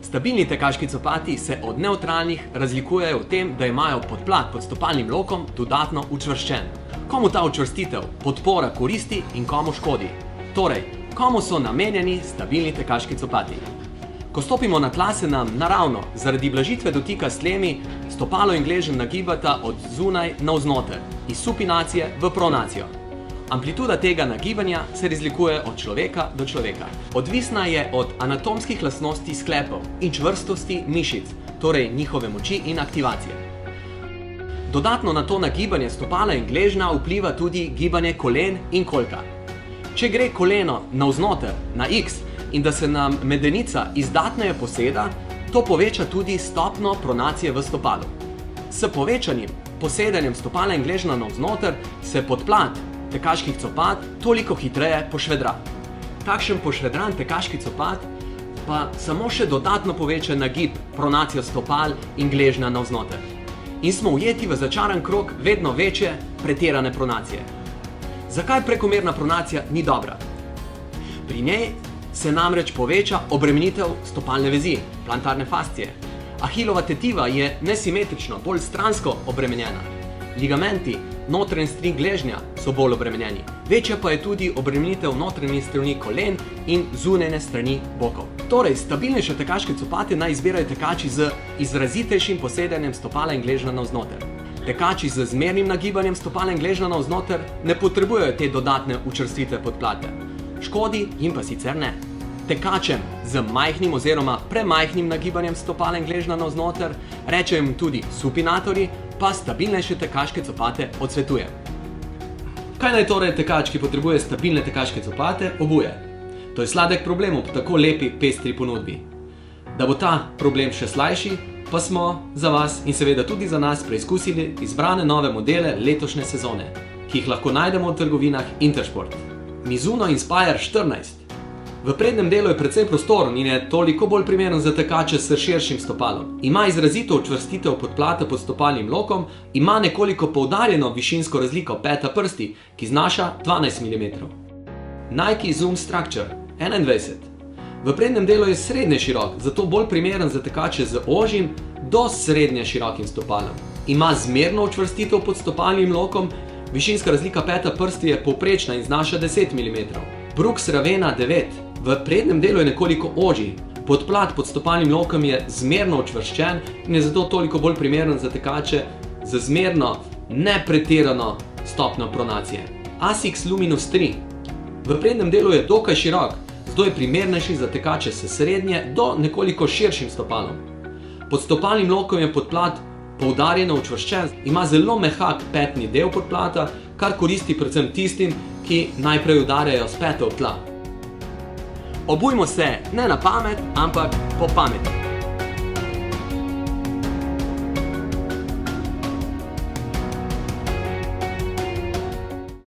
Stabilni tekaški copati se od nevtralnih razlikujejo v tem, da imajo podplat pod stopalnim lokom dodatno učvrščen. Komu ta učvrstitev podpora koristi in komu škodi? Torej, komu so namenjeni stabilni tekaški copati? Ko stopimo na tla, se nam naravno, zaradi blažitve dotika s tlemi, stopalo in gleženj nagibata od zunaj navznoter, iz supinacije v pronacijo. Amplituda tega nagibanja se razlikuje od človeka do človeka. Odvisna je od anatomskih lastnosti sklepov in čvrstosti mišic, torej njihove moči in aktivacije. Dodatno na to nagibanje stopala in gležnja vpliva tudi gibanje kolen in kolka. Če gre koleno navznoter, na X, in da se nam medenica izdatneje poseda, to poveča tudi stopnjo pronacije v stopalu. S povečanim posedanjem stopala in gležnja navznoter se podplat tekaških copat toliko hitreje pošvedra. Takšen pošvedran tekaški copat pa samo še dodatno poveča nagib, pronacijo stopal in gležnja navznoter. In smo ujeti v začaran krog vedno večje pretirane pronacije. Zakaj prekomerna pronacija ni dobra? Pri njej se namreč poveča obremenitev stopalne vezi, plantarne fascije. Ahilova tetiva je nesimetrično, bolj stransko obremenjena. Ligamenti, notranji strani gležnja so bolj obremenjeni. Večja pa je tudi obremenitev notranjih strani kolen in zunajne strani bokov. Torej, stabilnejše tekaške copate naj izbirajo tekači z izrazitejšim posedanjem stopala in gležnja navznoter. Tekači z zmernim nagibanjem stopala in gležnja navznoter ne potrebujejo te dodatne učvrstitve podplate. Škodi jim pa sicer ne. Tekačem z majhnim oziroma premajhnim nagibanjem stopala in gležnja navznoter, rečejo jim tudi supinatorji, pa stabilnejše tekaške copate odsvetuje. Kaj naj torej tekač, ki potrebuje stabilne tekaške copate, obuje? To je sladek problem ob tako lepi pestri ponudbi. Da bo ta problem še slajši, pa smo za vas in seveda tudi za nas preizkusili izbrane nove modele letošnje sezone, ki jih lahko najdemo v trgovinah Intersport. Mizuno Inspire 14. V prednjem delu je precej prostoren in je toliko bolj primeren za tekače s širšim stopalom. Ima izrazito učvrstitev podplata pod stopalnim lokom, ima nekoliko poudarjeno višinsko razliko peta prsti, ki znaša 12 mm. Nike Zoom Structure 21. V prednjem delu je srednje širok, zato bolj primeren za tekače z ožjim do srednje širokim stopalom. Ima zmerno učvrstitev pod stopalnim lokom, višinska razlika peta prsti je povprečna in znaša 10 mm. Brooks Ravena 9. V prednjem delu je nekoliko ožji, podplat pod stopalnim lokom je zmerno učvrščen in je zato toliko bolj primeren za tekače z zmerno, ne pretirano stopnjo pronacije. Asics Luminous 3. V prednjem delu je dokaj širok, zato je primernejši za tekače s srednje do nekoliko širšim stopalom. Pod stopalnim lokom je podplat poudarjeno učvrščen, ima zelo mehak petni del podplata, kar koristi predvsem tistim, ki najprej udarjajo s peto v tla. Obujmo se ne na pamet, ampak po pameti.